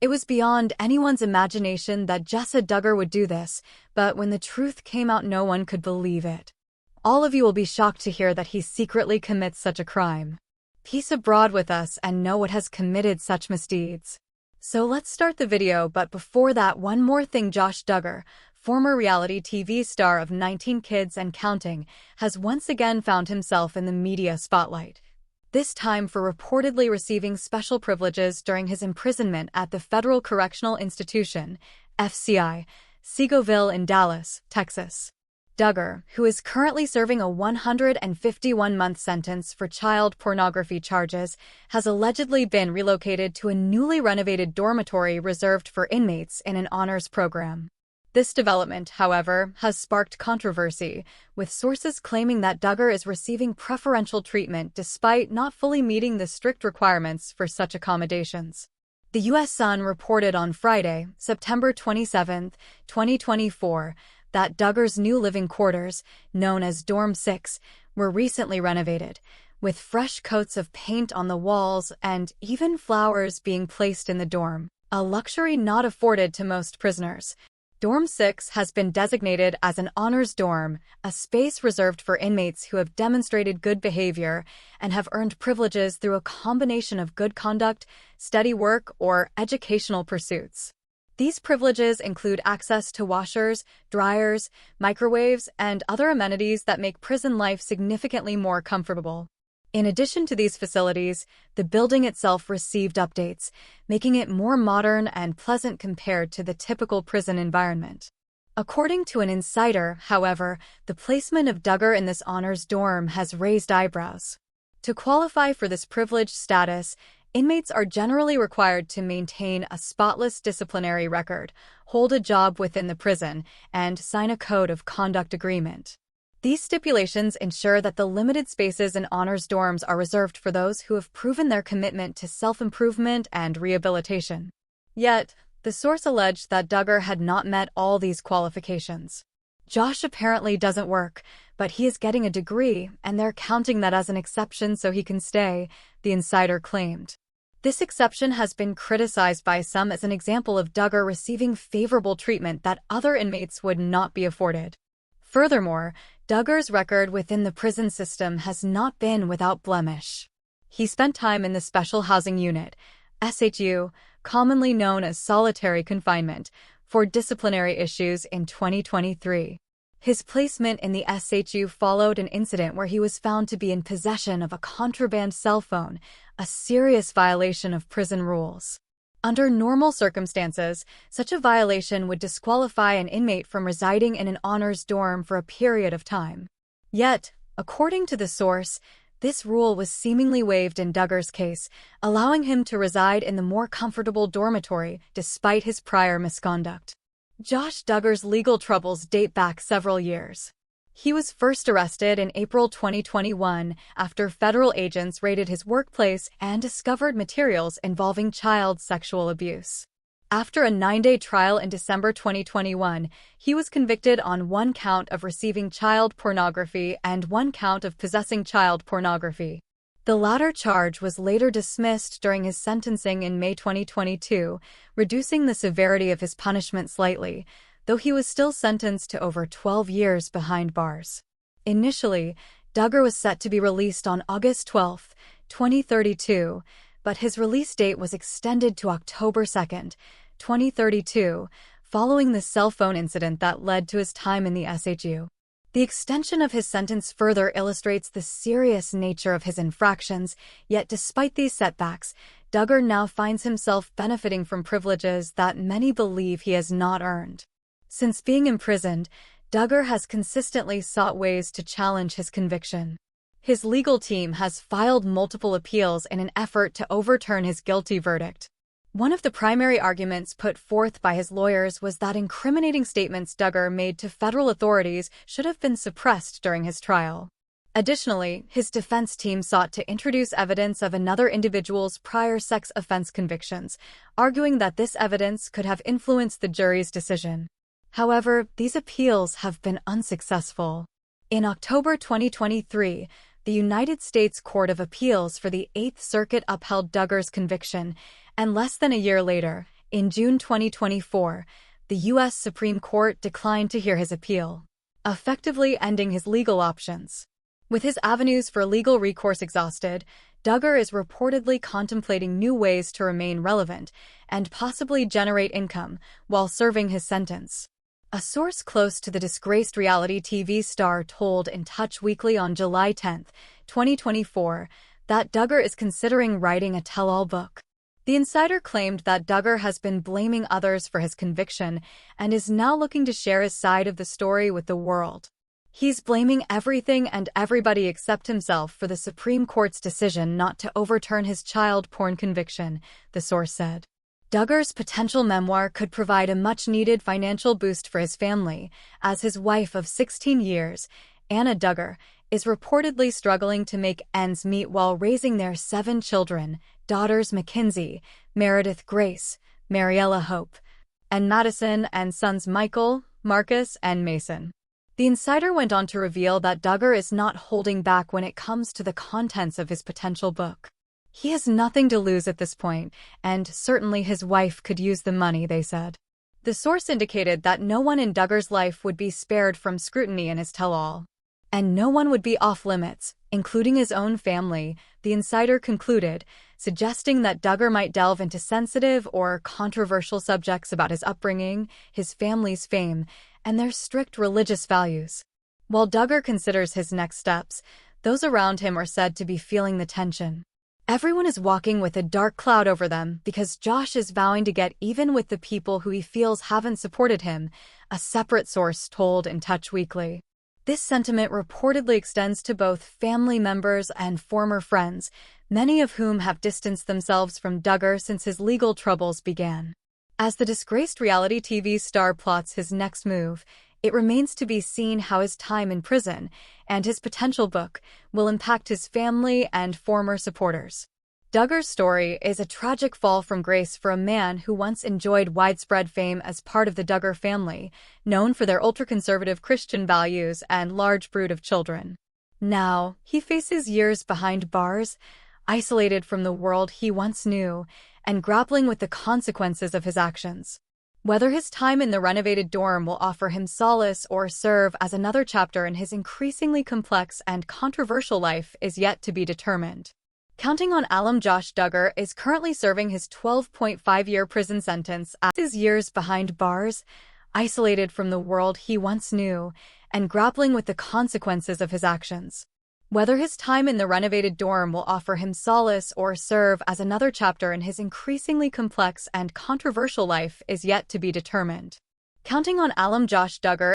It was beyond anyone's imagination that Josh Duggar would do this, but when the truth came out, no one could believe it. All of you will be shocked to hear that he secretly commits such a crime. Peace abroad with us and know what has committed such misdeeds. So let's start the video, but before that, one more thing. Josh Duggar, former reality TV star of 19 Kids and Counting, has once again found himself in the media spotlight. This time for reportedly receiving special privileges during his imprisonment at the Federal Correctional Institution, FCI, Seagoville in Dallas, Texas. Duggar, who is currently serving a 151-month sentence for child pornography charges, has allegedly been relocated to a newly renovated dormitory reserved for inmates in an honors program. This development, however, has sparked controversy, with sources claiming that Duggar is receiving preferential treatment despite not fully meeting the strict requirements for such accommodations. The U.S. Sun reported on Friday, September 27, 2024, that Duggar's new living quarters, known as Dorm 6, were recently renovated, with fresh coats of paint on the walls and even flowers being placed in the dorm, a luxury not afforded to most prisoners. Dorm 6 has been designated as an honors dorm, a space reserved for inmates who have demonstrated good behavior and have earned privileges through a combination of good conduct, steady work, or educational pursuits. These privileges include access to washers, dryers, microwaves, and other amenities that make prison life significantly more comfortable. In addition to these facilities, the building itself received updates, making it more modern and pleasant compared to the typical prison environment. According to an insider, however, the placement of Duggar in this honors dorm has raised eyebrows. To qualify for this privileged status, inmates are generally required to maintain a spotless disciplinary record, hold a job within the prison, and sign a code of conduct agreement. These stipulations ensure that the limited spaces in honors dorms are reserved for those who have proven their commitment to self-improvement and rehabilitation. Yet, the source alleged that Duggar had not met all these qualifications. Josh apparently doesn't work, but he is getting a degree, and they're counting that as an exception so he can stay, the insider claimed. This exception has been criticized by some as an example of Duggar receiving favorable treatment that other inmates would not be afforded. Furthermore, Duggar's record within the prison system has not been without blemish. He spent time in the Special Housing Unit, SHU, commonly known as solitary confinement, for disciplinary issues in 2023. His placement in the SHU followed an incident where he was found to be in possession of a contraband cell phone, a serious violation of prison rules. Under normal circumstances, such a violation would disqualify an inmate from residing in an honors dorm for a period of time. Yet, according to the source, this rule was seemingly waived in Duggar's case, allowing him to reside in the more comfortable dormitory despite his prior misconduct. Josh Duggar's legal troubles date back several years. He was first arrested in April 2021 after federal agents raided his workplace and discovered materials involving child sexual abuse. After a 9-day trial in December 2021, he was convicted on 1 count of receiving child pornography and 1 count of possessing child pornography. The latter charge was later dismissed during his sentencing in May 2022, reducing the severity of his punishment slightly, though he was still sentenced to over 12 years behind bars. Initially, Duggar was set to be released on August 12, 2032, but his release date was extended to October 2, 2032, following the cell phone incident that led to his time in the SHU. The extension of his sentence further illustrates the serious nature of his infractions, yet despite these setbacks, Duggar now finds himself benefiting from privileges that many believe he has not earned. Since being imprisoned, Duggar has consistently sought ways to challenge his conviction. His legal team has filed multiple appeals in an effort to overturn his guilty verdict. One of the primary arguments put forth by his lawyers was that incriminating statements Duggar made to federal authorities should have been suppressed during his trial. Additionally, his defense team sought to introduce evidence of another individual's prior sex offense convictions, arguing that this evidence could have influenced the jury's decision. However, these appeals have been unsuccessful. In October 2023, the United States Court of Appeals for the Eighth Circuit upheld Duggar's conviction, and less than a year later, In June 2024, the U.S. Supreme Court declined to hear his appeal, effectively ending his legal options. With his avenues for legal recourse exhausted, Duggar is reportedly contemplating new ways to remain relevant and possibly generate income while serving his sentence. A source close to the disgraced reality TV star told In Touch Weekly on July 10, 2024, that Duggar is considering writing a tell-all book. The insider claimed that Duggar has been blaming others for his conviction and is now looking to share his side of the story with the world. He's blaming everything and everybody except himself for the Supreme Court's decision not to overturn his child porn conviction, the source said. Duggar's potential memoir could provide a much-needed financial boost for his family, as his wife of 16 years, Anna Duggar, is reportedly struggling to make ends meet while raising their 7 children, daughters Mackenzie, Meredith Grace, Mariella Hope, and Madison, and sons Michael, Marcus, and Mason. The insider went on to reveal that Duggar is not holding back when it comes to the contents of his potential book. He has nothing to lose at this point, and certainly his wife could use the money, they said. The source indicated that no one in Duggar's life would be spared from scrutiny in his tell-all. And no one would be off-limits, including his own family, the insider concluded, suggesting that Duggar might delve into sensitive or controversial subjects about his upbringing, his family's fame, and their strict religious values. While Duggar considers his next steps, those around him are said to be feeling the tension. Everyone is walking with a dark cloud over them because Josh is vowing to get even with the people who he feels haven't supported him, a separate source told In Touch Weekly. This sentiment reportedly extends to both family members and former friends, many of whom have distanced themselves from Duggar since his legal troubles began. As the disgraced reality TV star plots his next move, it remains to be seen how his time in prison and his potential book will impact his family and former supporters. Duggar's story is a tragic fall from grace for a man who once enjoyed widespread fame as part of the Duggar family, known for their ultra-conservative Christian values and large brood of children. Now, he faces years behind bars, isolated from the world he once knew, and grappling with the consequences of his actions. Whether his time in the renovated dorm will offer him solace or serve as another chapter in his increasingly complex and controversial life is yet to be determined. Counting on alum Josh Duggar is currently serving his 12.5-year prison sentence as his years behind bars, isolated from the world he once knew, and grappling with the consequences of his actions. Whether his time in the renovated dorm will offer him solace or serve as another chapter in his increasingly complex and controversial life is yet to be determined. Counting on alum Josh Duggar